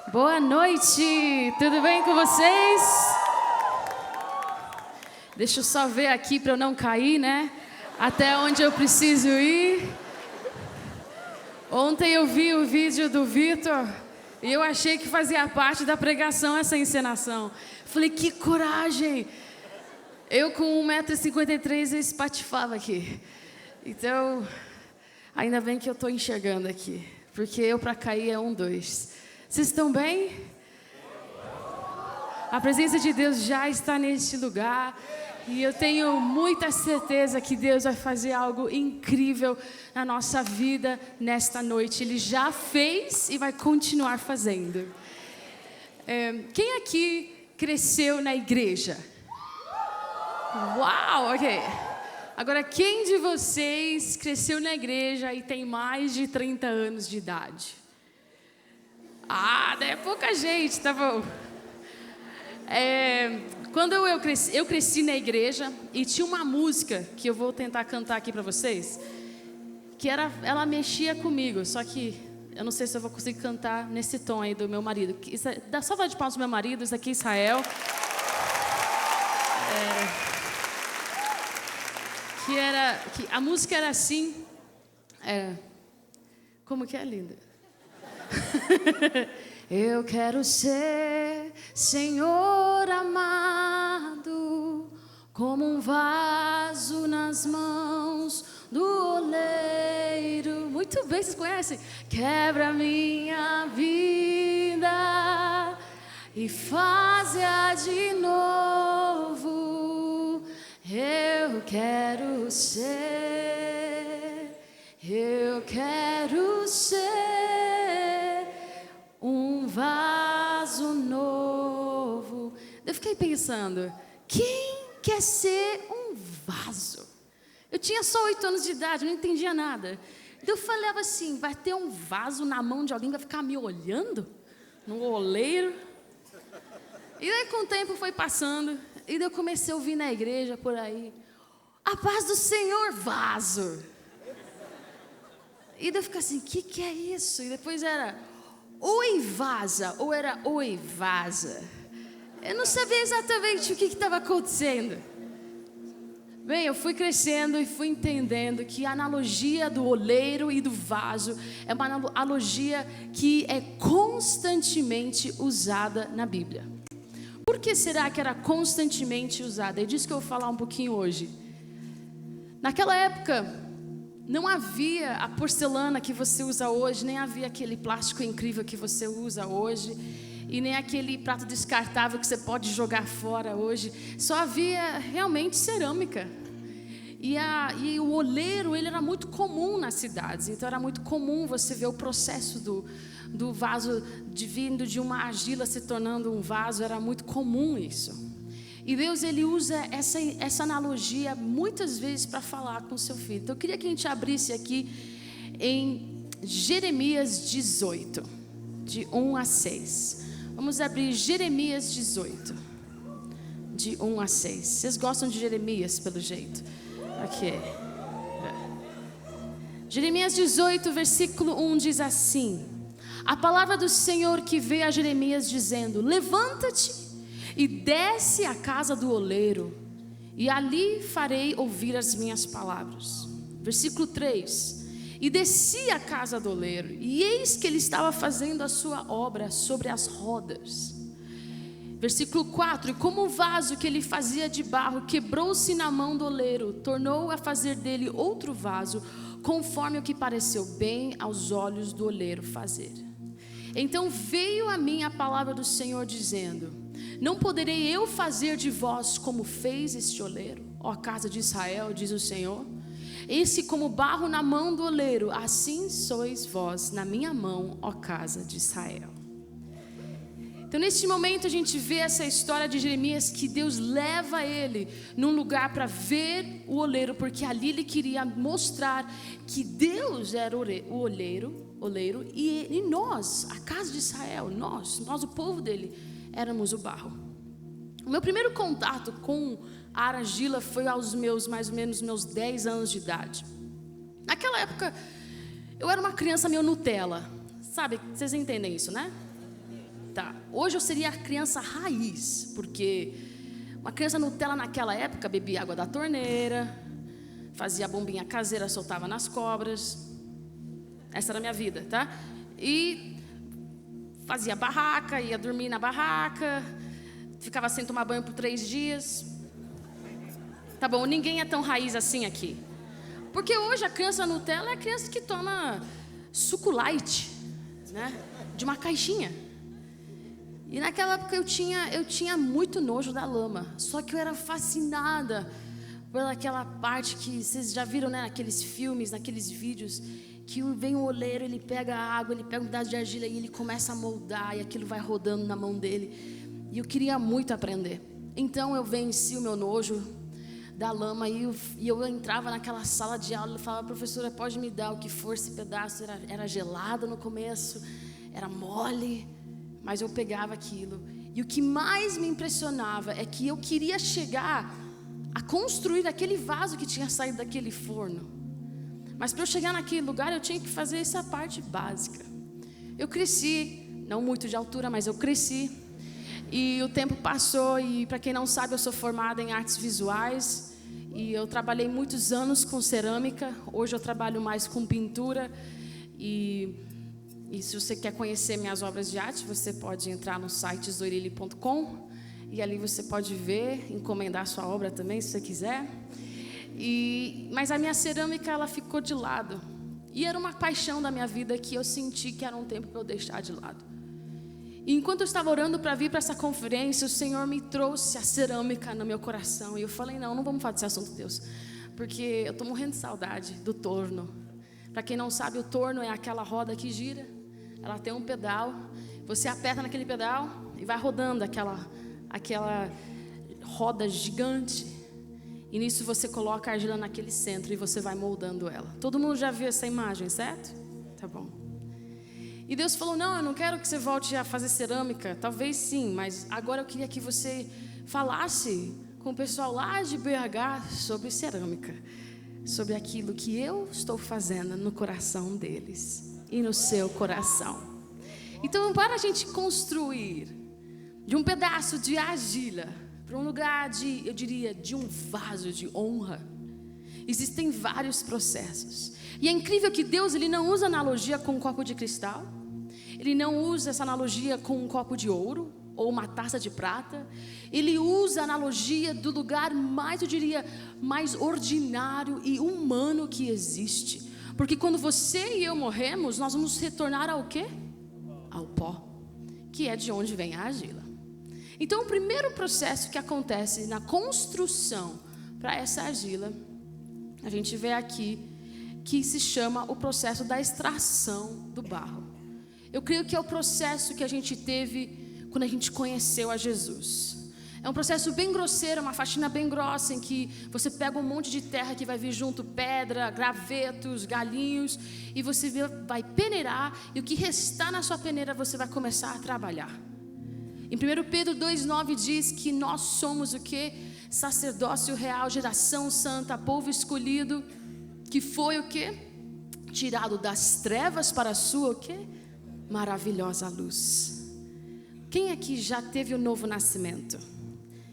Boa noite, tudo bem com vocês? Deixa eu só ver aqui para eu não cair, né? Até onde eu preciso ir. Ontem eu vi o vídeo do Vitor e eu achei que fazia parte da pregação essa encenação. Falei, que coragem! Eu com 1,53 m eu espatifava aqui. Então, ainda bem que eu estou enxergando aqui, porque eu para cair é 2. Vocês estão bem? A presença de Deus já está neste lugar e eu tenho muita certeza que Deus vai fazer algo incrível na nossa vida nesta noite. Ele já fez e vai continuar fazendo. Quem aqui cresceu na igreja? Uau, ok. Agora, quem de vocês cresceu na igreja e tem mais de 30 anos de idade? É pouca gente, tá bom. Quando eu cresci na igreja e tinha uma música que eu vou tentar cantar aqui para vocês, que ela mexia comigo, só que eu não sei se eu vou conseguir cantar nesse tom aí do meu marido. Dá só de palmas pro meu marido, isso aqui é Israel. Que a música era assim. Como que é, linda? Eu quero ser, Senhor amado, como um vaso nas mãos do oleiro. Muito bem, vocês conhecem? Quebra minha vida e faz-a de novo. Eu quero ser um vaso novo. Eu fiquei pensando, quem quer ser um vaso? Eu tinha só 8 anos de idade, não entendia nada. Eu falava assim, vai ter um vaso na mão de alguém que vai ficar me olhando? No oleiro? E daí com o tempo foi passando, e daí eu comecei a ouvir na igreja por aí, a paz do Senhor, vaso. E daí eu ficava assim, o que é isso? E depois era, oi vaza, ou era oi vaza. Eu não sabia exatamente o que estava acontecendo. Bem, eu fui crescendo e fui entendendo que a analogia do oleiro e do vaso é uma analogia que é constantemente usada na Bíblia. Por que será que era constantemente usada? É disso que eu vou falar um pouquinho hoje. Naquela época, não havia a porcelana que você usa hoje, nem havia aquele plástico incrível que você usa hoje, e nem aquele prato descartável que você pode jogar fora hoje. Só havia realmente cerâmica. E o oleiro, ele era muito comum nas cidades. Então era muito comum você ver o processo do vaso vindo de uma argila se tornando um vaso. Era muito comum isso. E Deus, ele usa essa analogia muitas vezes para falar com o seu filho. Então eu queria que a gente abrisse aqui em Jeremias 18, de 1 a 6. Vamos abrir Jeremias 18, de 1 a 6. Vocês gostam de Jeremias, pelo jeito? Ok. Jeremias 18, versículo 1 diz assim: a palavra do Senhor que veio a Jeremias dizendo: levanta-te e desce à casa do oleiro, e ali farei ouvir as minhas palavras. Versículo 3: e desci à casa do oleiro, e eis que ele estava fazendo a sua obra sobre as rodas. Versículo 4: e como o vaso que ele fazia de barro quebrou-se na mão do oleiro, tornou a fazer dele outro vaso, conforme o que pareceu bem aos olhos do oleiro fazer. Então veio a mim a palavra do Senhor dizendo: não poderei eu fazer de vós como fez este oleiro, ó casa de Israel, diz o Senhor? Esse como barro na mão do oleiro, assim sois vós na minha mão, ó casa de Israel. Então neste momento a gente vê essa história de Jeremias, que Deus leva ele num lugar para ver o oleiro, porque ali ele queria mostrar que Deus era o oleiro e nós, a casa de Israel, nós o povo dele, éramos o barro. O meu primeiro contato com a argila foi aos mais ou menos meus 10 anos de idade. Naquela época eu era uma criança meio Nutella, sabe? Vocês entendem isso, né? Tá, hoje eu seria a criança raiz, porque uma criança Nutella naquela época bebia água da torneira, fazia bombinha caseira, soltava nas cobras. Essa era a minha vida, tá? E fazia barraca, ia dormir na barraca, ficava sem tomar banho por 3 dias. Tá bom, ninguém é tão raiz assim aqui. Porque hoje a criança Nutella é a criança que toma suco light, né? De uma caixinha. E naquela época eu tinha muito nojo da lama. Só que eu era fascinada pelaquela parte que vocês já viram, né? Naqueles filmes, naqueles vídeos, que vem o oleiro, ele pega a água, ele pega um pedaço de argila e ele começa a moldar e aquilo vai rodando na mão dele. E eu queria muito aprender. Então eu venci o meu nojo da lama e eu entrava naquela sala de aula e falava: professora, pode me dar o que for, esse pedaço era gelado no começo, era mole, mas eu pegava aquilo. E o que mais me impressionava é que eu queria chegar a construir aquele vaso que tinha saído daquele forno. Mas para eu chegar naquele lugar eu tinha que fazer essa parte básica. Eu cresci, não muito de altura, mas eu cresci. E o tempo passou e, para quem não sabe, eu sou formada em artes visuais. E eu trabalhei muitos anos com cerâmica. Hoje eu trabalho mais com pintura. E se você quer conhecer minhas obras de arte, você pode entrar no site zorilli.com. E ali você pode ver, encomendar sua obra também, se você quiser. Mas a minha cerâmica, ela ficou de lado. E era uma paixão da minha vida que eu senti que era um tempo para eu deixar de lado. E enquanto eu estava orando para vir para essa conferência, o Senhor me trouxe a cerâmica no meu coração. E eu falei: não vamos falar desse assunto, Deus, porque eu estou morrendo de saudade do torno. Para quem não sabe, o torno é aquela roda que gira. Ela tem um pedal. Você aperta naquele pedal e vai rodando aquela roda gigante. E nisso você coloca a argila naquele centro e você vai moldando ela. Todo mundo já viu essa imagem, certo? Tá bom. E Deus falou: não, eu não quero que você volte a fazer cerâmica. Talvez sim, mas agora eu queria que você falasse com o pessoal lá de BH sobre cerâmica, sobre aquilo que eu estou fazendo no coração deles e no seu coração. Então, para a gente construir de um pedaço de argila para um lugar de, eu diria, de um vaso de honra, existem vários processos. E é incrível que Deus, ele não usa analogia com um copo de cristal. Ele não usa essa analogia com um copo de ouro ou uma taça de prata. Ele usa a analogia do lugar mais, eu diria, mais ordinário e humano que existe. Porque quando você e eu morremos, nós vamos retornar ao quê? Ao pó, que é de onde vem a argila. Então, o primeiro processo que acontece na construção para essa argila, a gente vê aqui, que se chama o processo da extração do barro. Eu creio que é o processo que a gente teve quando a gente conheceu a Jesus. É um processo bem grosseiro, uma faxina bem grossa, em que você pega um monte de terra que vai vir junto, pedra, gravetos, galinhos, e você vai peneirar, e o que restar na sua peneira você vai começar a trabalhar. Em 1 Pedro 2,9 diz que nós somos o quê? Sacerdócio real, geração santa, povo escolhido, que foi o quê? Tirado das trevas para a sua o quê? Maravilhosa luz. Quem aqui já teve o novo nascimento?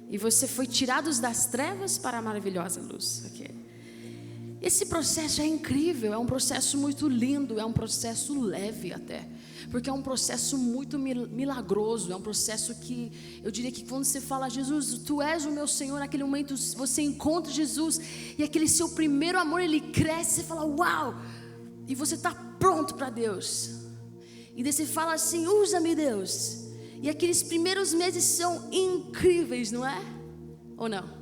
E você foi tirado das trevas para a maravilhosa luz. Okay. Esse processo é incrível, é um processo muito lindo, é um processo leve até. Porque é um processo muito milagroso, é um processo que, eu diria que quando você fala: Jesus, Tu és o meu Senhor, naquele momento você encontra Jesus, e aquele seu primeiro amor, ele cresce, você fala: uau! E você está pronto para Deus. E daí você fala assim: usa-me, Deus. E aqueles primeiros meses são incríveis, não é? Ou não?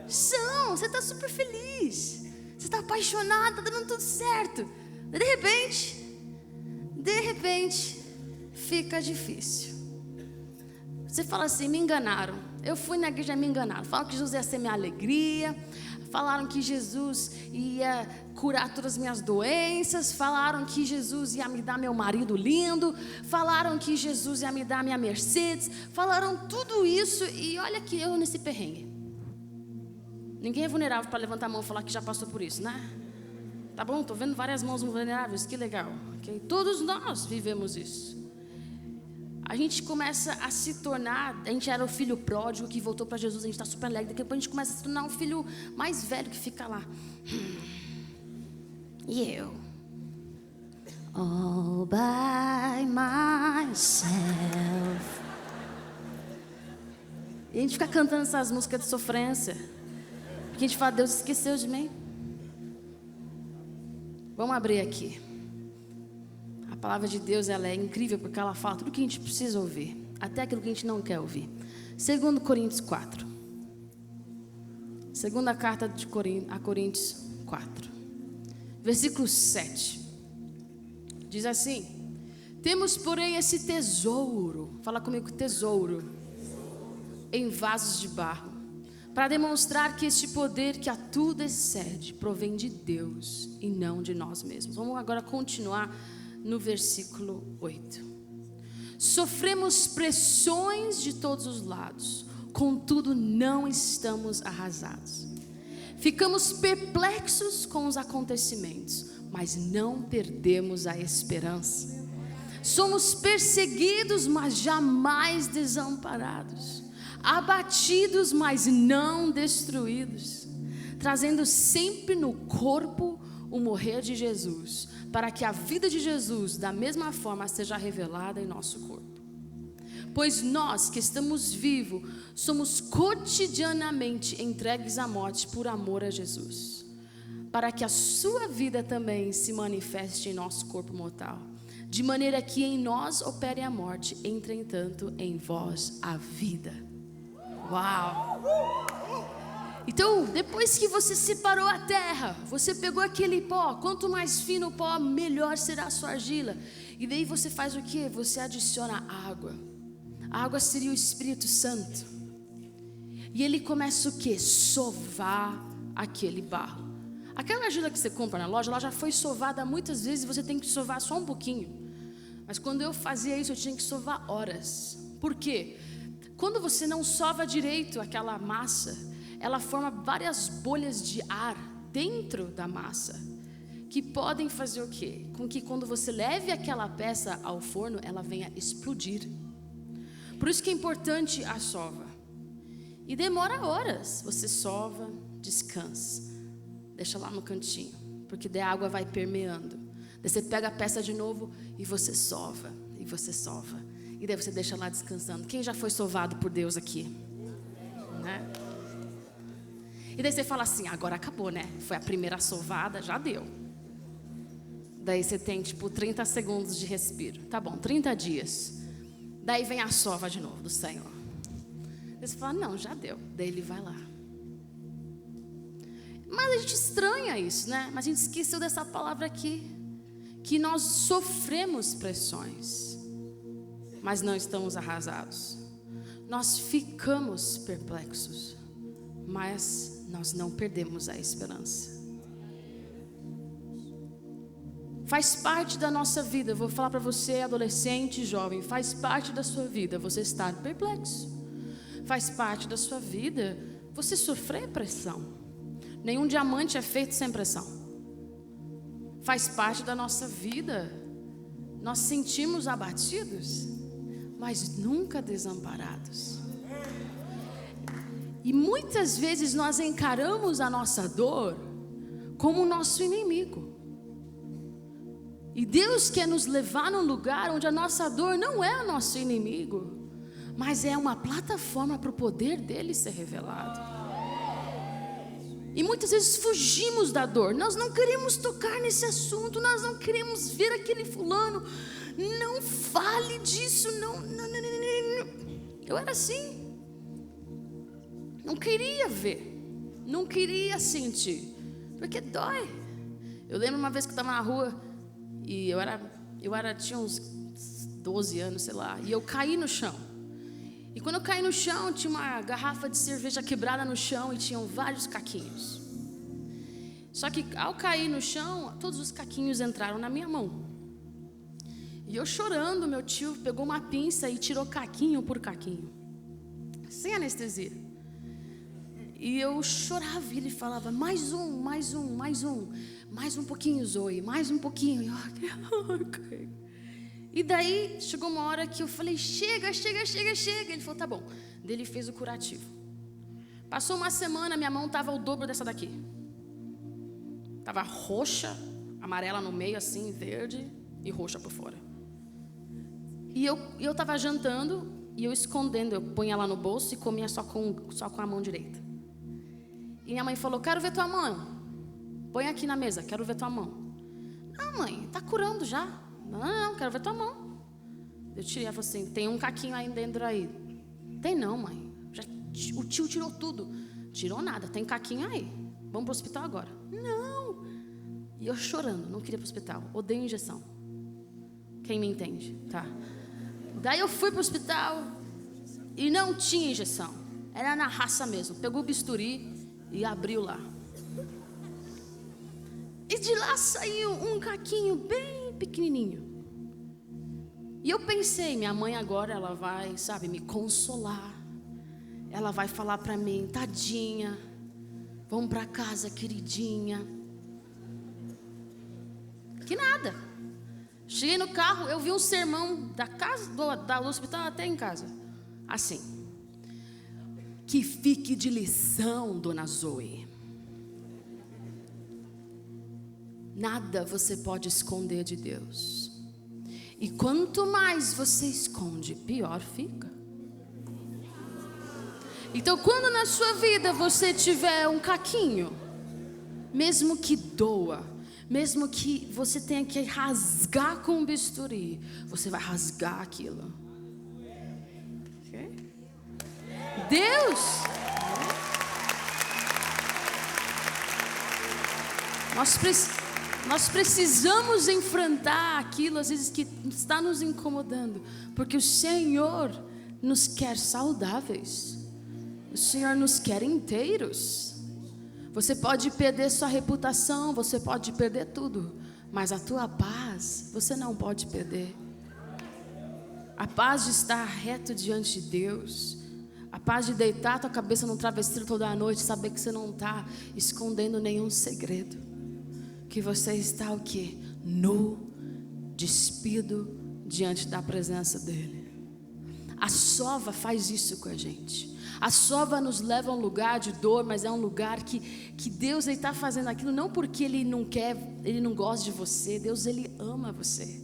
São, você está super feliz, você está apaixonado, está dando tudo certo. De repente, fica difícil. Você fala assim: me enganaram. Eu fui na igreja, me enganaram. Falaram que Jesus ia ser minha alegria. Falaram que Jesus ia curar todas as minhas doenças. Falaram que Jesus ia me dar meu marido lindo. Falaram que Jesus ia me dar minha Mercedes. Falaram tudo isso e olha que eu nesse perrengue. Ninguém é vulnerável para levantar a mão e falar que já passou por isso, né? Tá bom? Estou vendo várias mãos vulneráveis, que legal. Okay? Todos nós vivemos isso. a gente começa a se tornar, a gente era o filho pródigo que voltou para Jesus, a gente está super alegre, daqui a pouco a gente começa a se tornar um filho mais velho que fica lá. E eu? All by myself. E a gente fica cantando essas músicas de sofrência, porque a gente fala, Deus esqueceu de mim. Vamos abrir aqui. A palavra de Deus, ela é incrível porque ela fala tudo o que a gente precisa ouvir, até aquilo que a gente não quer ouvir. 2 Coríntios 4. Segunda carta a Coríntios 4. Versículo 7. Diz assim: temos, porém, esse tesouro. Fala comigo, tesouro. Em vasos de barro, para demonstrar que este poder que a tudo excede provém de Deus e não de nós mesmos. Vamos agora continuar no versículo 8. Sofremos pressões de todos os lados, contudo não estamos arrasados. Ficamos perplexos com os acontecimentos, mas não perdemos a esperança. Somos perseguidos, mas jamais desamparados. Abatidos, mas não destruídos. Trazendo sempre no corpo o morrer de Jesus, para que a vida de Jesus da mesma forma seja revelada em nosso corpo. Pois nós que estamos vivos somos cotidianamente entregues à morte por amor a Jesus, para que a sua vida também se manifeste em nosso corpo mortal, de maneira que em nós opere a morte, entretanto em vós a vida. Uau! Então, depois que você separou a terra, você pegou aquele pó, quanto mais fino o pó, melhor será a sua argila. E daí você faz o quê? Você adiciona água. A água seria o Espírito Santo. E ele começa o quê? Sovar aquele barro. Aquela argila que você compra na loja, ela já foi sovada muitas vezes e você tem que sovar só um pouquinho. Mas quando eu fazia isso, eu tinha que sovar horas. Por quê? Quando você não sova direito aquela massa, ela forma várias bolhas de ar dentro da massa, que podem fazer o quê? Com que quando você leve aquela peça ao forno, ela venha explodir. Por isso que é importante a sova. E demora horas. Você sova, descansa, deixa lá no cantinho, porque daí a água vai permeando. Daí você pega a peça de novo e você sova, e você sova. E daí você deixa lá descansando. Quem já foi sovado por Deus aqui? Né? E daí você fala assim, agora acabou, né? Foi a primeira sovada, já deu. Daí você tem tipo 30 segundos de respiro. Tá bom, 30 dias. Daí vem a sova de novo do Senhor. Daí você fala, não, já deu. Daí ele vai lá. Mas a gente estranha isso, né? Mas a gente esqueceu dessa palavra aqui. Que nós sofremos pressões, mas não estamos arrasados. Nós ficamos perplexos, mas nós não perdemos a esperança. Faz parte da nossa vida. Eu vou falar para você, adolescente, jovem, faz parte da sua vida você estar perplexo. Faz parte da sua vida você sofrer pressão. Nenhum diamante é feito sem pressão. Faz parte da nossa vida. Nós sentimos abatidos, mas nunca desamparados. E muitas vezes nós encaramos a nossa dor como o nosso inimigo. E Deus quer nos levar num lugar onde a nossa dor não é o nosso inimigo, mas é uma plataforma para o poder dele ser revelado. E muitas vezes fugimos da dor. Nós não queremos tocar nesse assunto. Nós não queremos ver aquele fulano. Não fale disso. Não. Eu era assim. Não queria ver. Não queria sentir. Porque dói. Eu lembro uma vez que eu estava na rua. E tinha uns 12 anos, sei lá. E eu caí no chão. E quando eu caí no chão, tinha uma garrafa de cerveja quebrada no chão e tinham vários caquinhos. Só que ao cair no chão, todos os caquinhos entraram na minha mão. E eu chorando, meu tio pegou uma pinça e tirou caquinho por caquinho, sem anestesia. E eu chorava e ele falava, mais um pouquinho, Zoe, mais um pouquinho. E daí chegou uma hora que eu falei, chega. Ele falou, tá bom. Daí ele fez o curativo. Passou uma semana, minha mão estava o dobro dessa daqui. Estava roxa, amarela no meio assim, verde e roxa por fora. E eu estava jantando e eu escondendo, eu punha ela no bolso e comia só com a mão direita. E minha mãe falou, quero ver tua mão. Põe aqui na mesa, quero ver tua mão. Não, mãe, tá curando já. Não, quero ver tua mão. Eu tirei, ela falou assim, tem um caquinho aí dentro aí. Tem não, mãe. O tio tirou tudo. Tirou nada, tem caquinho aí. Vamos pro hospital agora. Não. E eu chorando, não queria pro hospital. Odeio injeção. Quem me entende, tá? Daí eu fui pro hospital e não tinha injeção. Era na raça mesmo. Pegou o bisturi e abriu lá. E de lá saiu um caquinho bem pequenininho. E eu pensei, minha mãe agora ela vai, sabe, me consolar. Ela vai falar pra mim, tadinha, vamos pra casa, queridinha. Que nada. Cheguei no carro, eu vi um sermão da casa, do hospital até em casa. Assim. Que fique de lição, dona Zoe. Nada você pode esconder de Deus. E quanto mais você esconde, pior fica. Então, quando na sua vida você tiver um caquinho, mesmo que doa, mesmo que você tenha que rasgar com um bisturi, você vai rasgar aquilo. Okay? Deus! Nós precisamos enfrentar aquilo, às vezes, que está nos incomodando, porque o Senhor nos quer saudáveis. O Senhor nos quer inteiros. Você pode perder sua reputação, você pode perder tudo, mas a tua paz, você não pode perder. A paz de estar reto diante de Deus, a paz de deitar tua cabeça no travesseiro toda a noite, saber que você não está escondendo nenhum segredo, que você está o quê? Nu, despido diante da presença dEle. A sova faz isso com a gente. A sova nos leva a um lugar de dor, mas é um lugar que Deus está fazendo aquilo não porque Ele não quer, Ele não gosta de você. Deus, Ele ama você.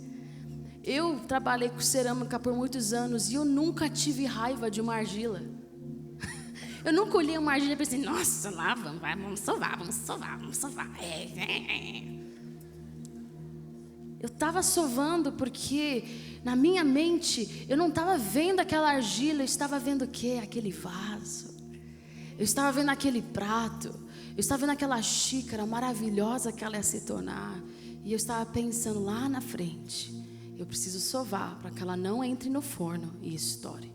Eu trabalhei com cerâmica por muitos anos e eu nunca tive raiva de uma argila. Eu nunca olhei uma argila e pensei, nossa, lá vamos sovar. Eu estava sovando porque na minha mente eu não estava vendo aquela argila, eu estava vendo o quê? Aquele vaso. Eu estava vendo aquele prato. Eu estava vendo aquela xícara maravilhosa que ela ia se tornar. E eu estava pensando lá na frente, eu preciso sovar para que ela não entre no forno e estoure.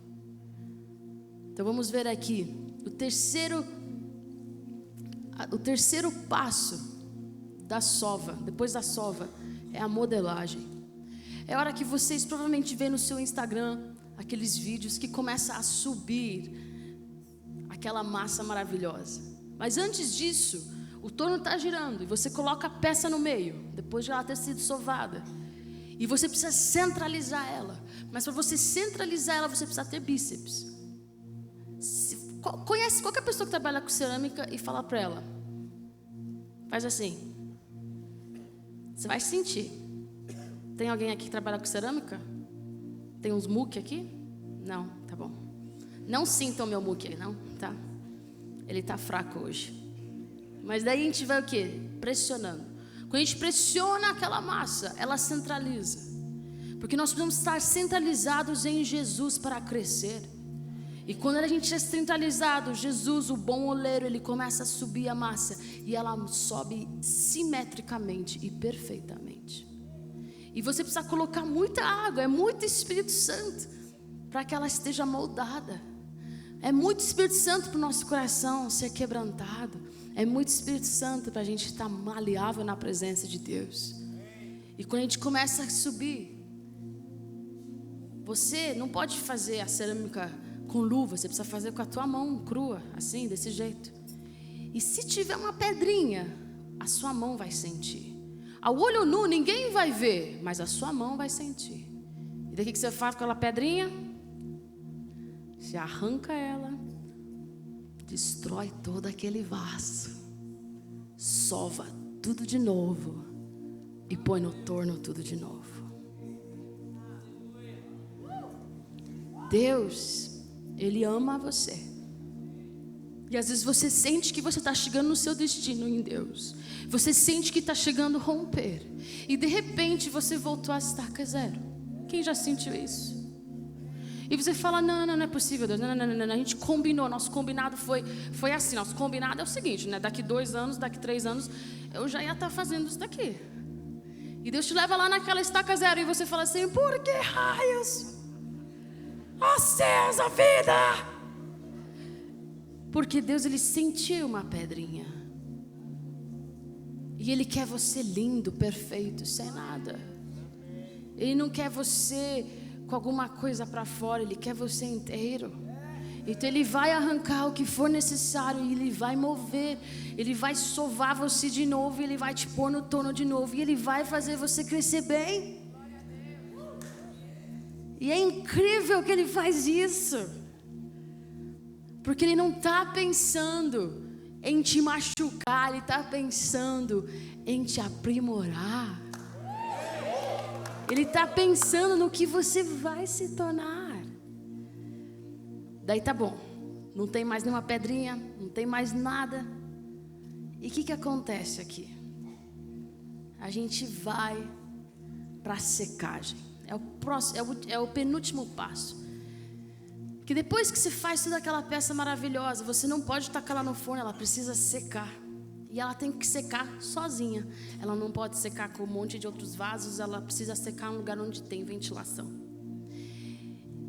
Então vamos ver aqui o terceiro passo da sova, depois da sova, é a modelagem. É a hora que vocês provavelmente vê no seu Instagram aqueles vídeos que começa a subir aquela massa maravilhosa. Mas antes disso, o torno está girando e você coloca a peça no meio, depois de ela ter sido sovada. E você precisa centralizar ela. Mas para você centralizar ela, você precisa ter bíceps. Conhece qualquer pessoa que trabalha com cerâmica e fala para ela, faz assim. Você vai sentir. Tem alguém aqui que trabalha com cerâmica? Tem uns muque aqui? Não, tá bom. Não sintam o meu muque aí, não, tá? Ele tá fraco hoje. Mas daí a gente vai o quê? Pressionando. Quando a gente pressiona aquela massa, ela centraliza. Porque nós precisamos estar centralizados em Jesus para crescer. E quando a gente é centralizado, Jesus, o bom oleiro, ele começa a subir a massa. E ela sobe simetricamente e perfeitamente. E você precisa colocar muita água, é muito Espírito Santo, para que ela esteja moldada. É muito Espírito Santo para o nosso coração ser quebrantado. É muito Espírito Santo para a gente estar maleável na presença de Deus. E quando a gente começa a subir, você não pode fazer a cerâmica com luva, você precisa fazer com a tua mão crua, assim, desse jeito. E se tiver uma pedrinha, a sua mão vai sentir. Ao olho nu ninguém vai ver, mas a sua mão vai sentir. daí o que você faz com aquela pedrinha? Você arranca ela, destrói todo aquele vaso, sova tudo de novo e põe no torno tudo de novo. Deus, Ele ama você. E às vezes você sente que você está chegando no seu destino em Deus. Você sente que está chegando a romper. E de repente você voltou a estaca zero. Quem já sentiu isso? E você fala, não é possível, Deus. Não, a gente combinou, nosso combinado foi assim. Nosso combinado é o seguinte, né? Daqui 2 anos, daqui 3 anos, eu já ia estar fazendo isso daqui. E Deus te leva lá naquela estaca zero e você fala assim, por que raios? Ó céus, a vida! Porque Deus, Ele sentiu uma pedrinha. E Ele quer você lindo, perfeito, sem nada. Ele não quer você com alguma coisa para fora, Ele quer você inteiro. Então Ele vai arrancar o que for necessário e Ele vai mover. Ele vai sovar você de novo, Ele vai te pôr no torno de novo e Ele vai fazer você crescer bem. E é incrível que Ele faz isso. Porque Ele não está pensando em te machucar, Ele está pensando em te aprimorar. Ele está pensando no que você vai se tornar. Daí tá bom, não tem mais nenhuma pedrinha, não tem mais nada. E o que acontece aqui? A gente vai para a secagem. É o penúltimo passo. Que depois que você faz toda aquela peça maravilhosa, você não pode tacar ela no forno, ela precisa secar. E ela tem que secar sozinha. Ela não pode secar com um monte de outros vasos, ela precisa secar em um lugar onde tem ventilação.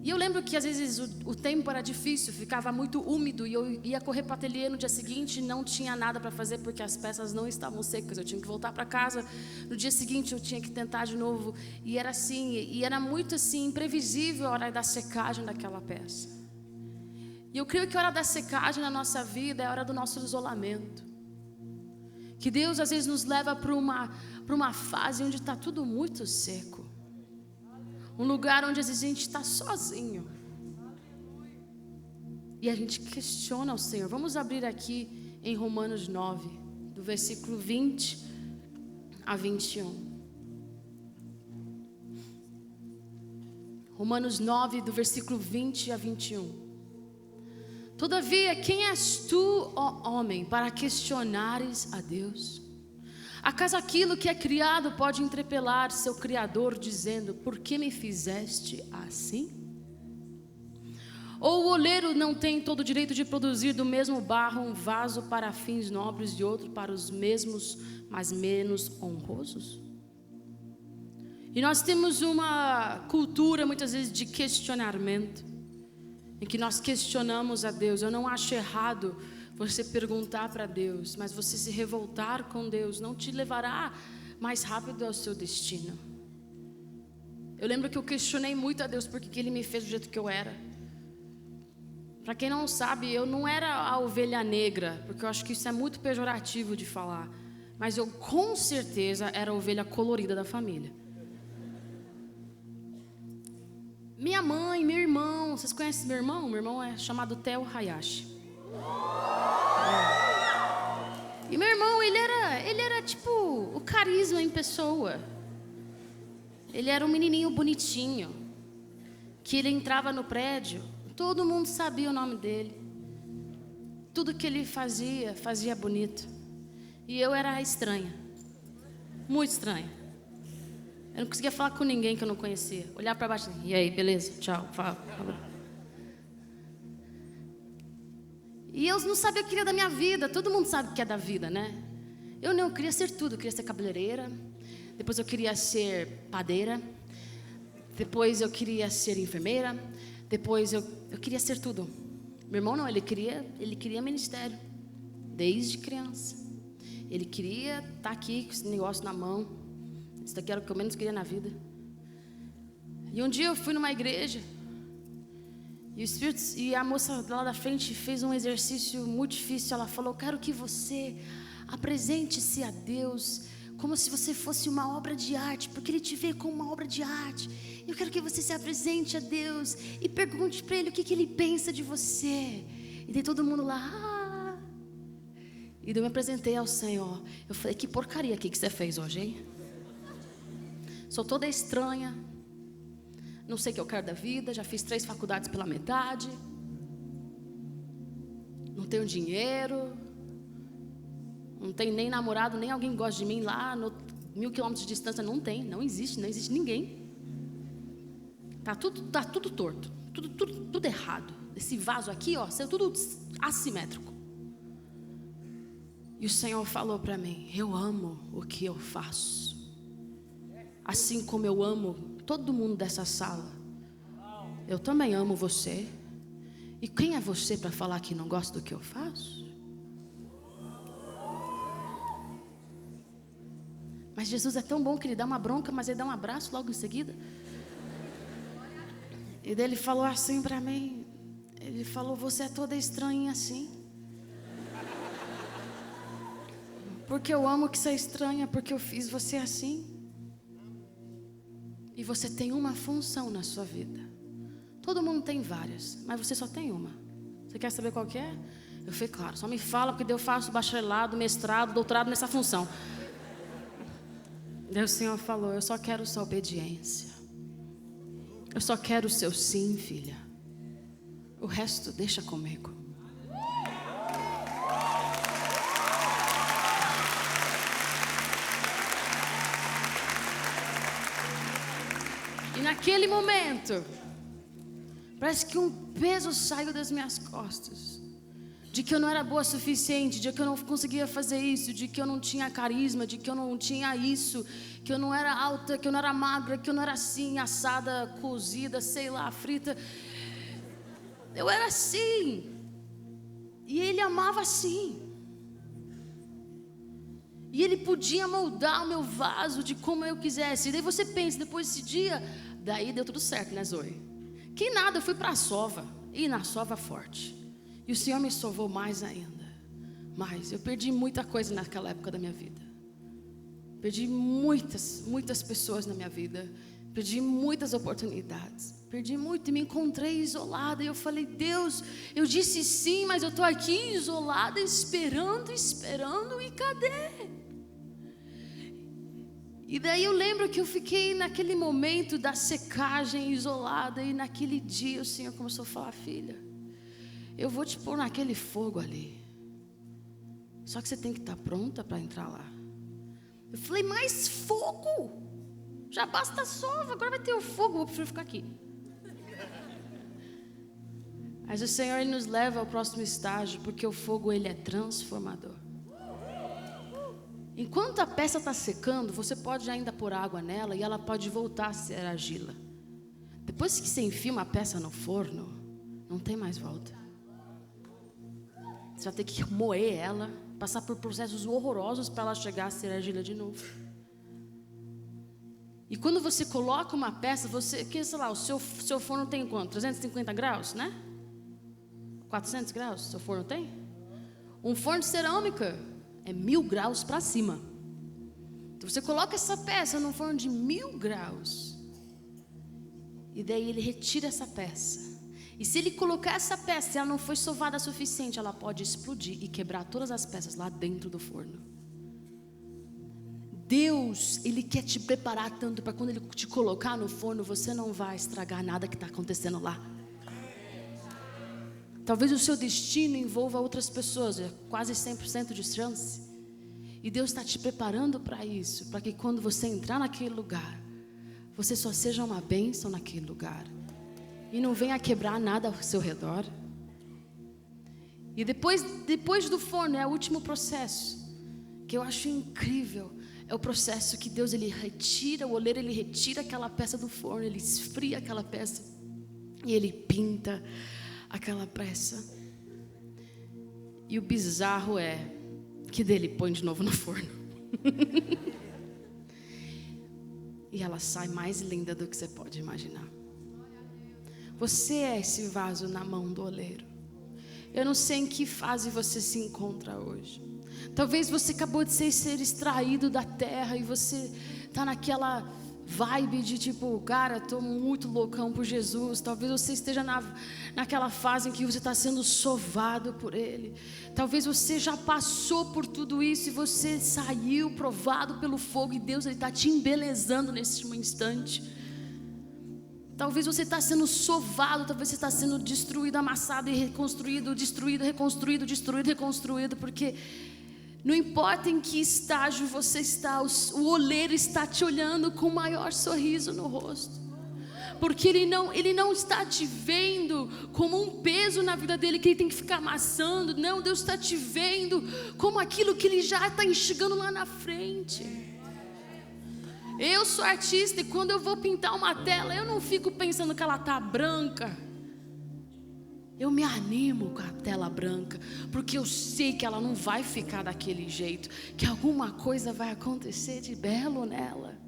E eu lembro que às vezes o tempo era difícil, ficava muito úmido e eu ia correr para o ateliê no dia seguinte e não tinha nada para fazer porque as peças não estavam secas. Eu tinha que voltar para casa, no dia seguinte eu tinha que tentar de novo. E era assim, e era muito assim, imprevisível a hora da secagem daquela peça. E eu creio que a hora da secagem na nossa vida é a hora do nosso isolamento. Que Deus às vezes nos leva para uma fase onde está tudo muito seco. Um lugar onde às vezes a gente está sozinho. E a gente questiona o Senhor. Vamos abrir aqui em Romanos 9, do versículo 20 a 21. Romanos 9, do versículo 20 a 21. Todavia, quem és tu, ó homem, para questionares a Deus? Acaso aquilo que é criado pode interpelar seu Criador, dizendo, por que me fizeste assim? Ou o oleiro não tem todo o direito de produzir do mesmo barro um vaso para fins nobres e outro para os mesmos, mas menos honrosos? E nós temos uma cultura muitas vezes de questionamento, em que nós questionamos a Deus. Eu não acho errado você perguntar para Deus, mas você se revoltar com Deus não te levará mais rápido ao seu destino. Eu lembro que eu questionei muito a Deus porque Ele me fez do jeito que eu era. Para quem não sabe, eu não era a ovelha negra, porque eu acho que isso é muito pejorativo de falar, mas eu com certeza era a ovelha colorida da família. Minha mãe, meu irmão, vocês conhecem meu irmão? Meu irmão é chamado Theo Hayashi. E meu irmão, ele era tipo o carisma em pessoa. Ele era um menininho bonitinho, que ele entrava no prédio, todo mundo sabia o nome dele. Tudo que ele fazia bonito. E eu era estranha, muito estranha. Eu não conseguia falar com ninguém que eu não conhecia. Olhar para baixo, e aí, beleza? Tchau, fala. E eu não sabia o que era da minha vida. Todo mundo sabe o que é da vida, né? Eu queria ser tudo. Eu queria ser cabeleireira. Depois eu queria ser padeira. Depois eu queria ser enfermeira. Depois eu queria ser tudo. Meu irmão não, ele queria ministério. Desde criança. Ele queria estar aqui com esse negócio na mão. Isso daqui era o que eu menos queria na vida. E um dia eu fui numa igreja. E a moça lá da frente fez um exercício muito difícil. Ela falou, quero que você apresente-se a Deus como se você fosse uma obra de arte, porque Ele te vê como uma obra de arte. Eu quero que você se apresente a Deus e pergunte para Ele o que Ele pensa de você. E daí todo mundo lá. E daí eu me apresentei ao Senhor. Eu falei, que porcaria aqui que você fez hoje, hein? Sou toda estranha. Não sei o que eu quero da vida. Já fiz 3 faculdades pela metade. Não tenho dinheiro. Não tenho nem namorado, nem alguém que gosta de mim lá no 1000 quilômetros de distância. Não existe ninguém. Tá tudo torto, tudo errado. Esse vaso aqui, ó, saiu tudo assimétrico. E o Senhor falou para mim, eu amo o que eu faço. Assim como eu amo todo mundo dessa sala, eu também amo você. E quem é você para falar que não gosta do que eu faço? Mas Jesus é tão bom que Ele dá uma bronca, mas Ele dá um abraço logo em seguida. E daí Ele falou assim para mim. Ele falou, você é toda estranha assim. Porque eu amo que você é estranha, porque eu fiz você assim. E você tem uma função na sua vida. Todo mundo tem várias, mas você só tem uma. Você quer saber qual que é? Eu falei, claro, só me fala, porque eu faço bacharelado, mestrado, doutorado nessa função. Daí o Senhor falou, eu só quero sua obediência. Eu só quero o seu sim, filha. O resto deixa comigo. E naquele momento, parece que um peso saiu das minhas costas. De que eu não era boa o suficiente, de que eu não conseguia fazer isso, de que eu não tinha carisma, de que eu não tinha isso, que eu não era alta, que eu não era magra, que eu não era assim, assada, cozida, sei lá, frita. Eu era assim. E Ele amava assim. E Ele podia moldar o meu vaso de como eu quisesse. E daí você pensa, depois desse dia, daí deu tudo certo, né, Zoe? Que nada, eu fui para a sova. E na sova forte. E o Senhor me salvou mais ainda. Mas eu perdi muita coisa naquela época da minha vida. Perdi muitas pessoas na minha vida. Perdi muitas oportunidades. Perdi muito e me encontrei isolada. E eu falei, Deus, eu disse sim, mas eu estou aqui isolada, esperando, e cadê? E daí eu lembro que eu fiquei naquele momento da secagem, isolada. E naquele dia o Senhor começou a falar, filha, eu vou te pôr naquele fogo ali. Só que você tem que estar pronta para entrar lá. Eu falei, mais fogo? Já basta a sova, agora vai ter o fogo, eu prefiro ficar aqui. Mas o Senhor Ele nos leva ao próximo estágio, porque o fogo Ele é transformador. Enquanto a peça está secando, você pode ainda pôr água nela e ela pode voltar a ser argila. Depois que você enfia uma peça no forno, não tem mais volta. Você vai ter que moer ela, passar por processos horrorosos para ela chegar a ser argila de novo. E quando você coloca uma peça, que sei lá, o seu forno tem quanto? 350 graus, né? 400 graus, seu forno tem? Um forno de cerâmica é 1000 graus para cima. Então você coloca essa peça num forno de 1000 graus. E daí ele retira essa peça. E se ele colocar essa peça, se ela não foi sovada o suficiente, ela pode explodir e quebrar todas as peças lá dentro do forno. Deus, Ele quer te preparar tanto para quando Ele te colocar no forno, você não vai estragar nada que está acontecendo lá. Talvez o seu destino envolva outras pessoas, é quase 100% de chance. E Deus está te preparando para isso, para que quando você entrar naquele lugar, você só seja uma bênção naquele lugar. E não venha quebrar nada ao seu redor. E depois do forno é o último processo, que eu acho incrível. É o processo que Deus, Ele retira, o oleiro, Ele retira aquela peça do forno, Ele esfria aquela peça e Ele pinta aquela peça. E o bizarro é que dele põe de novo no forno. E ela sai mais linda do que você pode imaginar. Você é esse vaso na mão do oleiro. Eu não sei em que fase você se encontra hoje. Talvez você acabou de ser extraído da terra e você está naquela vibe de tipo, cara, tô muito loucão por Jesus. Talvez você esteja naquela fase em que você está sendo sovado por Ele. Talvez você já passou por tudo isso e você saiu provado pelo fogo e Deus está te embelezando nesse instante. Talvez você está sendo sovado, talvez você está sendo destruído, amassado e reconstruído, destruído, reconstruído, destruído, reconstruído, porque não importa em que estágio você está, o oleiro está te olhando com o maior sorriso no rosto. Porque ele não está te vendo como um peso na vida dele que ele tem que ficar amassando. Não, Deus está te vendo como aquilo que ele já está enxergando lá na frente. Eu sou artista e quando eu vou pintar uma tela, eu não fico pensando que ela está branca. Eu me animo com a tela branca, porque eu sei que ela não vai ficar daquele jeito, que alguma coisa vai acontecer de belo nela.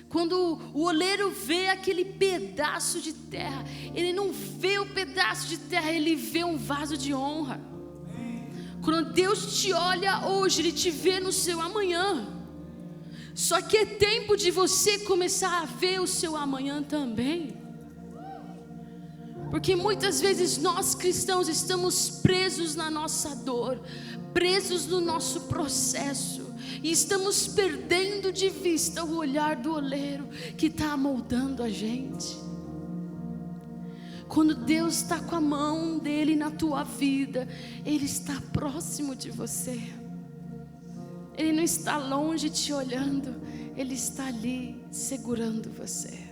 Quando o oleiro vê aquele pedaço de terra, ele não vê o pedaço de terra, ele vê um vaso de honra. Quando Deus te olha hoje, Ele te vê no seu amanhã. Só que é tempo de você começar a ver o seu amanhã também. Porque muitas vezes nós cristãos estamos presos na nossa dor, presos no nosso processo, e estamos perdendo de vista o olhar do oleiro que está moldando a gente. Quando Deus está com a mão dele na tua vida, Ele está próximo de você. Ele não está longe te olhando, Ele está ali segurando você.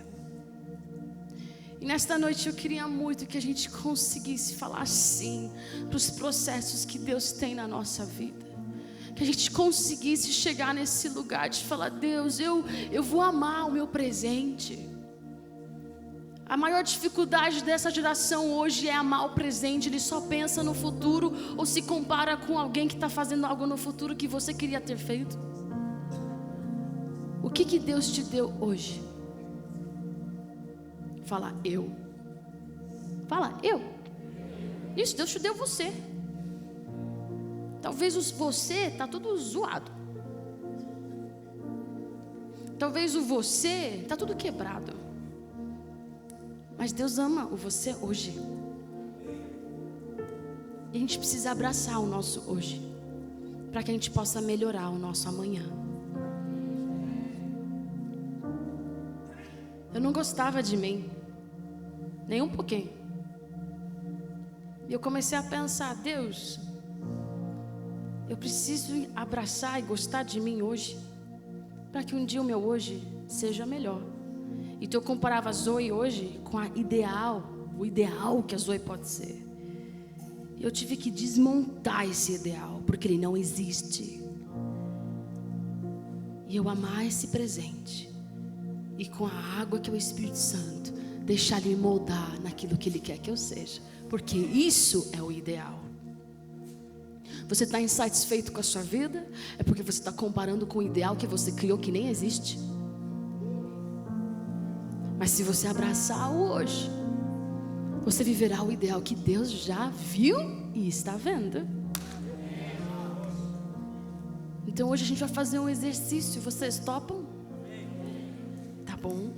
E nesta noite eu queria muito que a gente conseguisse falar sim para os processos que Deus tem na nossa vida. Que a gente conseguisse chegar nesse lugar de falar: Deus, eu vou amar o meu presente. A maior dificuldade dessa geração hoje é amar o presente. Ele só pensa no futuro ou se compara com alguém que está fazendo algo no futuro que você queria ter feito. O que Deus te deu hoje? Fala eu. Fala eu. Isso, Deus te deu você. Talvez você está todo zoado. Talvez o você está tudo quebrado. Mas Deus ama o você hoje. E a gente precisa abraçar o nosso hoje, para que a gente possa melhorar o nosso amanhã. Eu não gostava de mim, nem um pouquinho. E eu comecei a pensar: Deus, eu preciso abraçar e gostar de mim hoje, para que um dia o meu hoje seja melhor. Então eu comparava a Zoe hoje com o ideal que a Zoe pode ser. E eu tive que desmontar esse ideal, porque ele não existe. E eu amar esse presente. E com a água que é o Espírito Santo, deixar Ele me moldar naquilo que Ele quer que eu seja. Porque isso é o ideal. Você está insatisfeito com a sua vida? É porque você está comparando com o ideal que você criou que nem existe. Mas se você abraçar o hoje, você viverá o ideal que Deus já viu e está vendo. Então hoje a gente vai fazer um exercício. Vocês topam? Tá bom.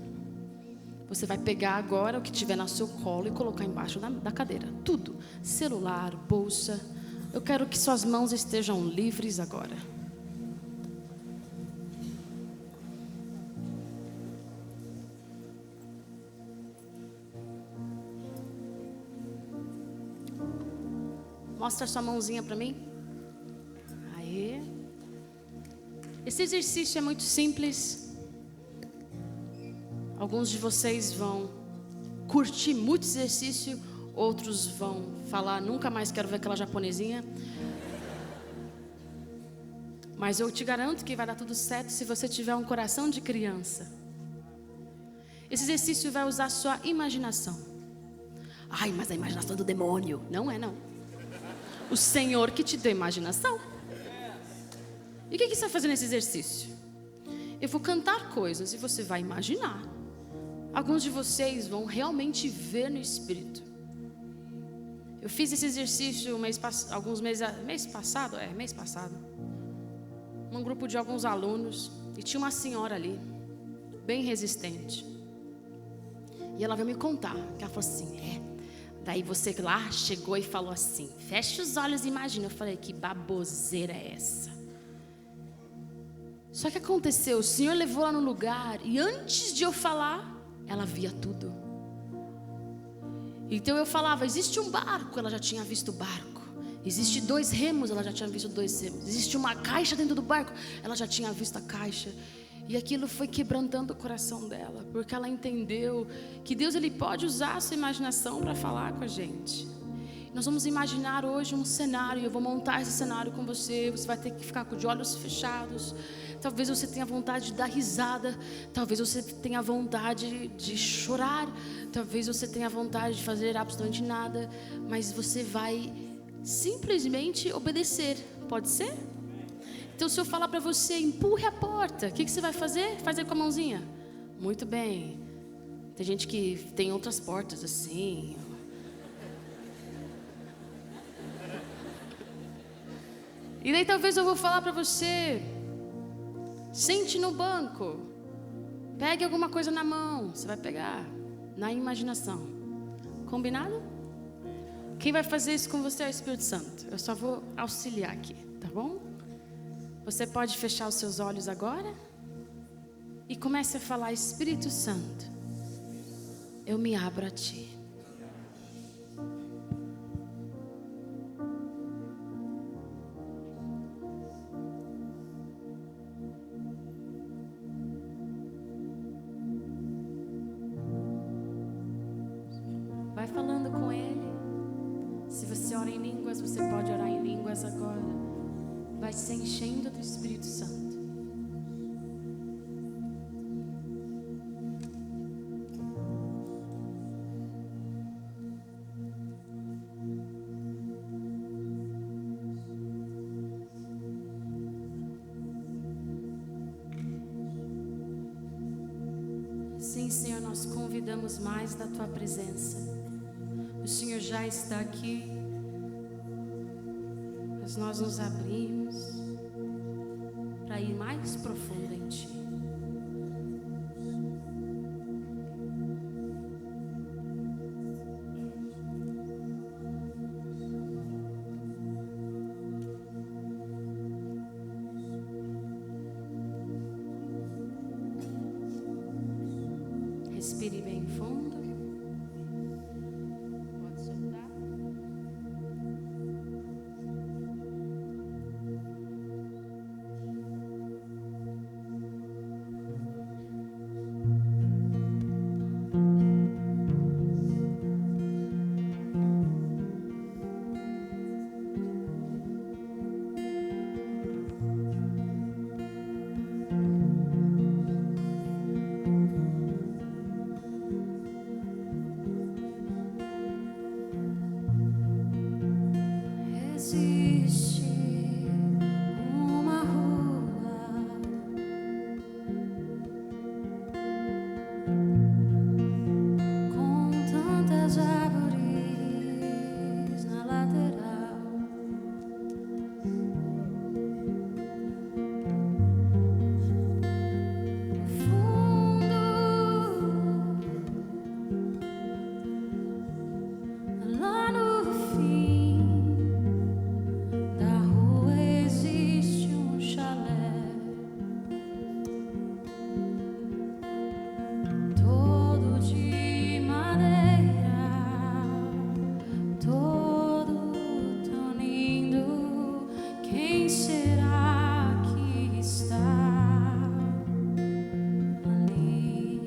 Você vai pegar agora o que tiver no seu colo e colocar embaixo da cadeira. Tudo. Celular, bolsa. Eu quero que suas mãos estejam livres agora. Mostra sua mãozinha para mim. Aê. Esse exercício é muito simples. Alguns de vocês vão curtir muito exercício, outros vão falar: nunca mais quero ver aquela japonesinha. Mas eu te garanto que vai dar tudo certo se você tiver um coração de criança. Esse exercício vai usar sua imaginação. Ai, mas a imaginação é do demônio. Não é, não. O Senhor que te deu imaginação. E o que você vai fazer nesse exercício? Eu vou cantar coisas e você vai imaginar. Alguns de vocês vão realmente ver no Espírito. Eu fiz esse exercício mês passado. Um grupo de alguns alunos. E tinha uma senhora ali. bem resistente. E ela veio me contar, que ela falou assim, daí você lá chegou e falou assim, fecha os olhos e imagina. Eu falei, que baboseira é essa? Só que aconteceu, o Senhor levou ela no lugar, e antes de eu falar, ela via tudo. Então eu falava, existe um barco, ela já tinha visto o barco. Existe 2 remos, ela já tinha visto 2 remos. Existe uma caixa dentro do barco, ela já tinha visto a caixa. E aquilo foi quebrantando o coração dela, porque ela entendeu que Deus, Ele pode usar a sua imaginação para falar com a gente. Nós vamos imaginar hoje um cenário, eu vou montar esse cenário com você. Você vai ter que ficar de olhos fechados. Talvez você tenha vontade de dar risada, talvez você tenha vontade de chorar, talvez você tenha vontade de fazer absolutamente nada, mas você vai simplesmente obedecer, pode ser? Então se eu falar para você, empurre a porta, o que você vai fazer? Fazer com a mãozinha? Muito bem. Tem gente que tem outras portas assim. E daí talvez eu vou falar para você, sente no banco, pegue alguma coisa na mão, você vai pegar na imaginação. Combinado? Quem vai fazer isso com você é o Espírito Santo. Eu só vou auxiliar aqui, tá bom? Você pode fechar os seus olhos agora e comece a falar, Espírito Santo, eu me abro a Ti. Vai falando com Ele. Se você ora em línguas, você pode orar em línguas agora. Vai se enchendo do Espírito Santo. Sim, Senhor, nós convidamos mais da Tua presença. O Senhor já está aqui, mas nós nos abrimos para ir mais profundo em Ti. Respire bem fundo. Pode soltar. Existe uma rua com tantas árvores na lateral. No fundo, lá no fim da rua existe um chalé, todo de madeira, todo tão lindo. Quem será que está ali?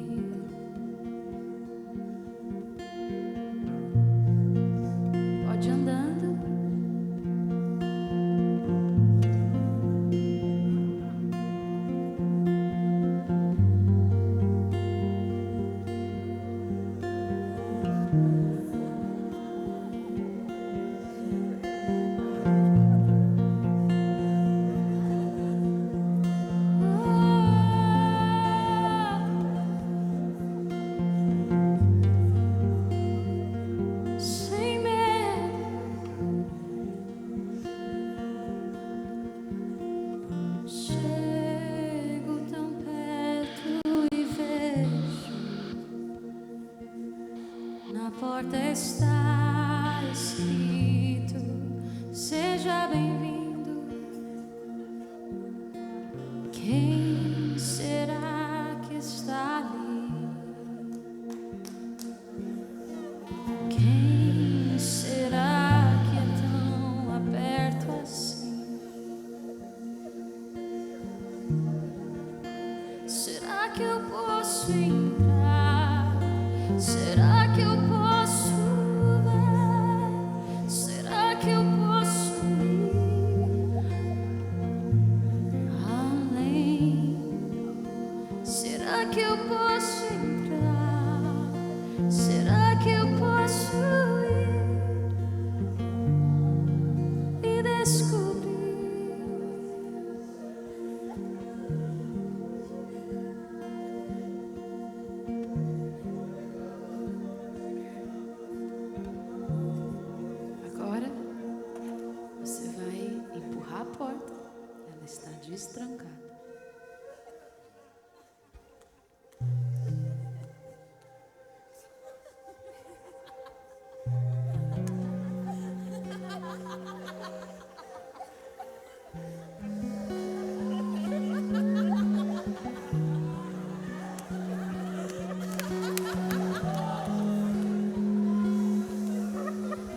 Pode ir andando. Sem medo, chego tão perto e vejo porta está escrito: seja bem-vindo. Quem será que está ali? Quem será que é tão aberto assim? Será que eu posso entrar? Será que eu posso ver? Será que eu posso ir além? Será que eu posso entrar? Será que eu posso ir e descobrir? Agora você vai empurrar a porta. Ela está destrancada.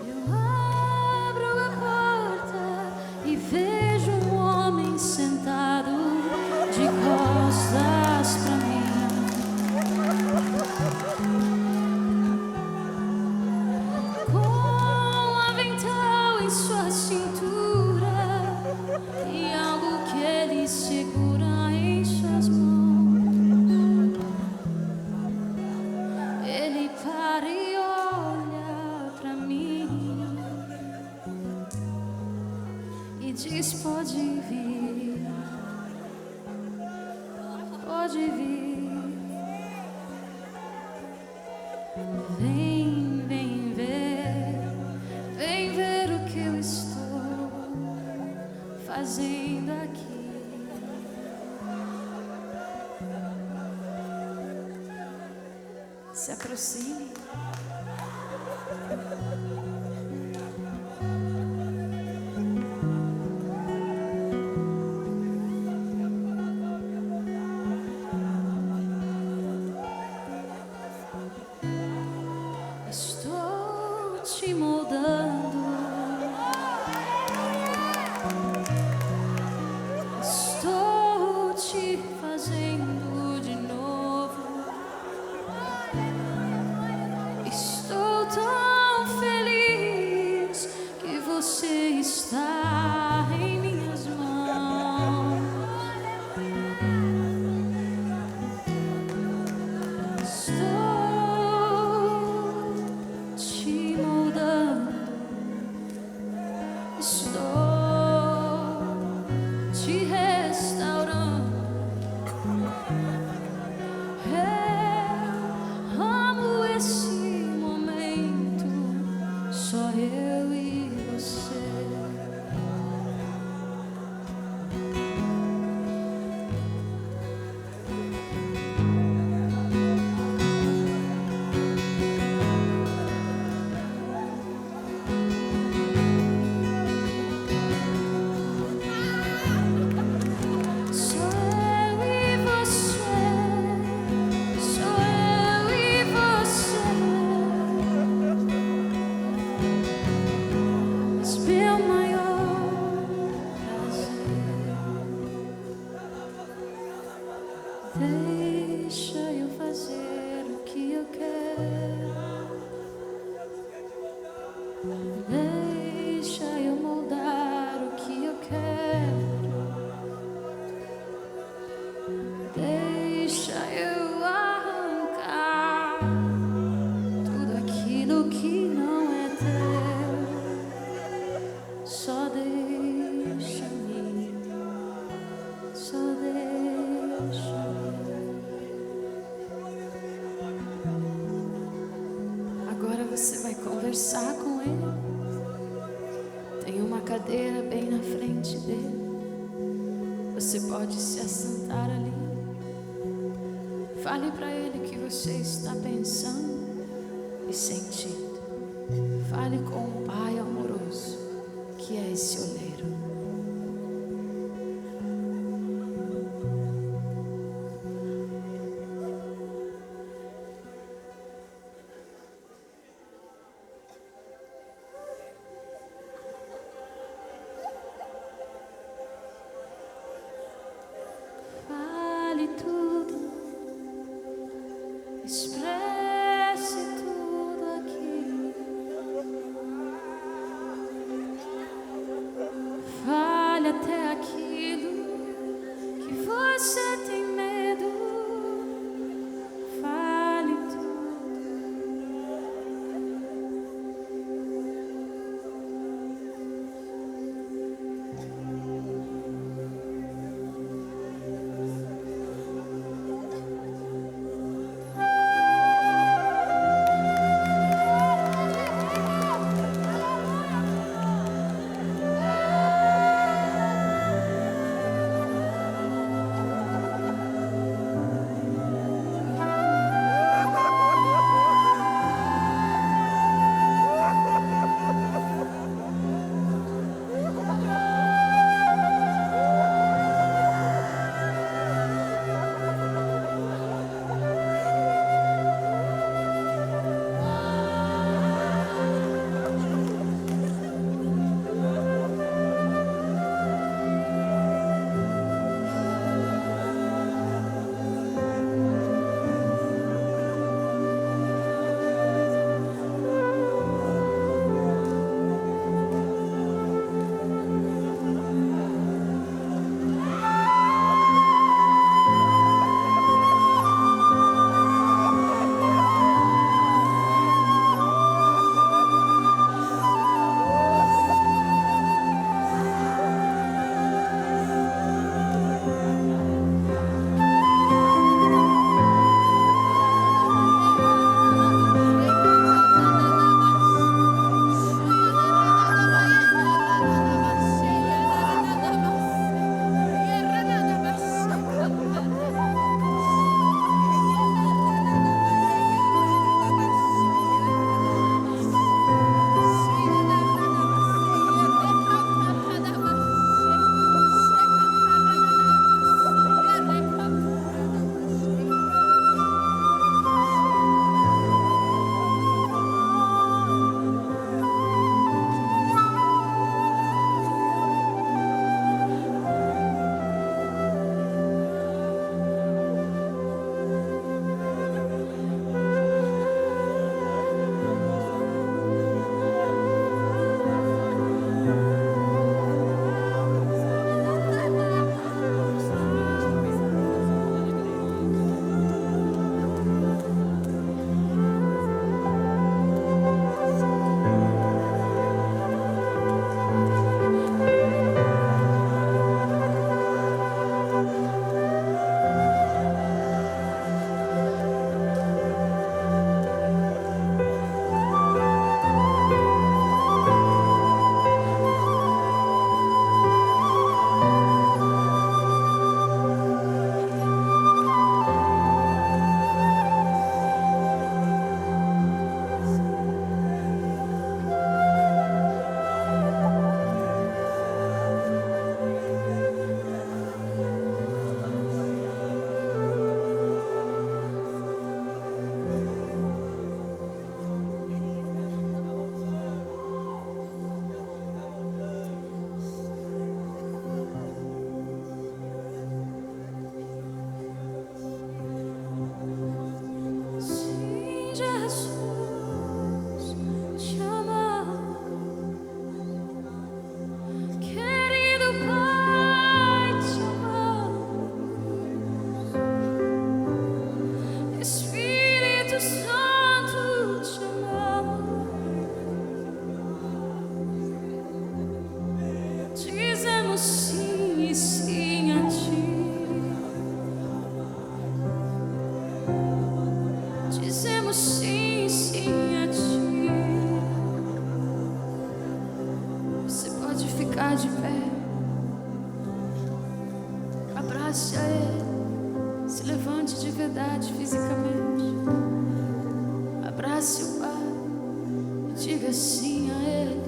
Eu abro a porta e vejo um homem sentado de costas pra mim, com um avental em sua cintura e algo que ele segura em suas mãos. Ele para e olha pra mim e diz: pode vir, pode vir. Vem, vem ver o que eu estou fazendo aqui. Se aproxime. Estou te moldando, estou te fazendo de novo. Estou tão feliz que você está em minhas mãos. Estou te moldando, estou te restaurando. Eu amo esse momento, só eu e você. Sou eu e você, sou eu e você. Mas meu maior prazer, deixa eu fazer o que eu quero. Deixa eu moldar o que eu quero. Deixa eu arrancar tudo aquilo que não é teu. Só deixa-me, só deixa-me. Agora você vai conversar com ele. Tem uma cadeira bem na frente dele. Você pode se assentar ali. Fale para ele o que você está pensando. e sentindo. Fale com o Pai amoroso, que é esse oleiro. Fale tudo, expresse tudo aqui. Fale até aquilo que você tem medo. Fale tudo. ficar de pé. Abrace a Ele. Se levante de verdade fisicamente. Abrace o Pai. diga sim a Ele.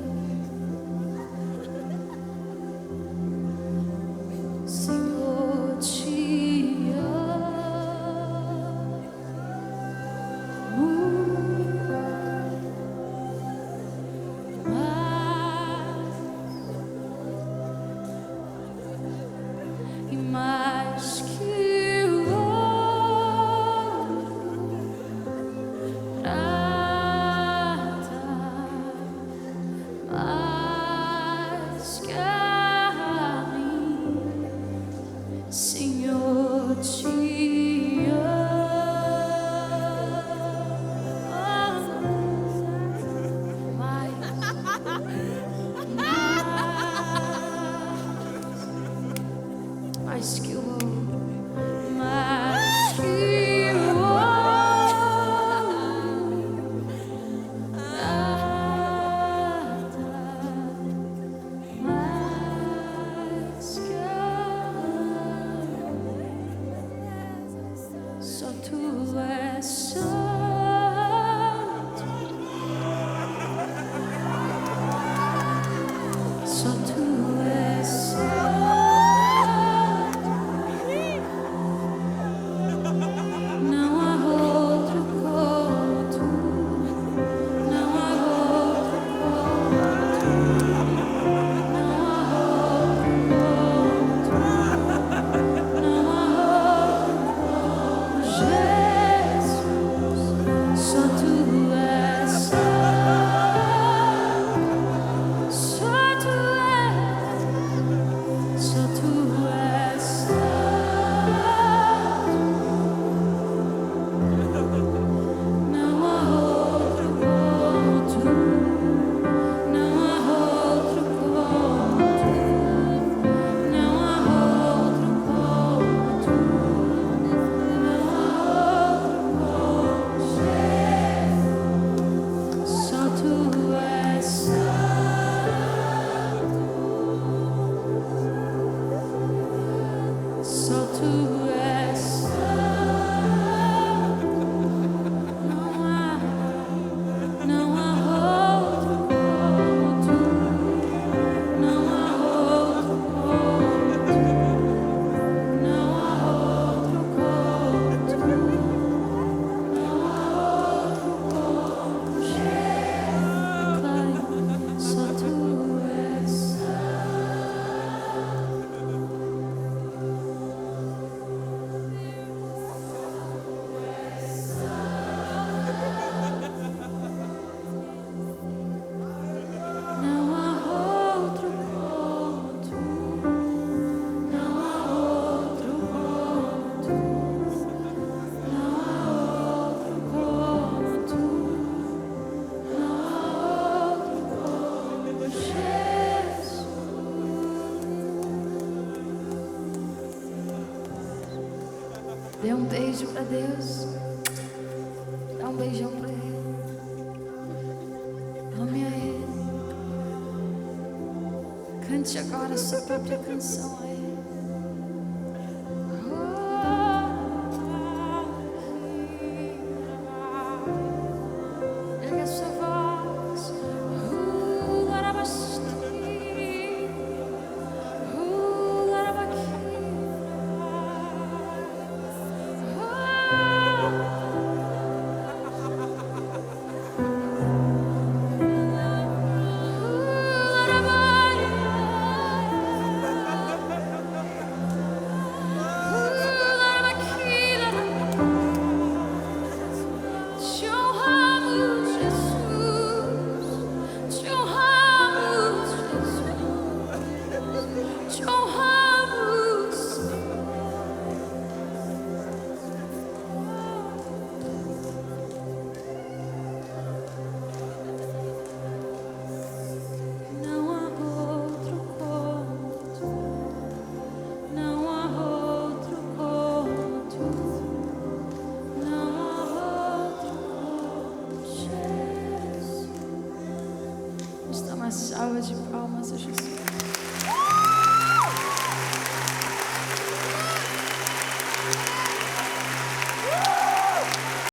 Senhor, te amo mais e mais que o ouro, prata, mais que a mim, Senhor, te amo mais, mais que o ouro, mais que o ouro, prata, mais que a só tu és santo, só tu és santo. Não há outro como tu, não há outro como tu, não há outro como tu, não há outro como Jesus. Só tu és santo, só tu és santo. Não há outro como tu, não há outro como tu, não há outro como tu, não há outro como Jesus. Só tu és santo, só tu és santo. Não há outro como tu, não há outro como tu, não há outro como tu, não há outro como Jesus. Só tu és Não há outro como tu, não há outro como tu, não há outro como tu, não há outro como Jesus. Dê um beijo pra Deus, dá um beijão pra Ele. Ame a Ele. Cante agora a sua própria canção a Ele. Ergue a sua voz. Te honramos, Jesus. Te honramos, Jesus. Te honramos. Não há outro como tu, não há outro como tu, não há outro como Jesus. Vamos dar uma salva de palmas a Jesus.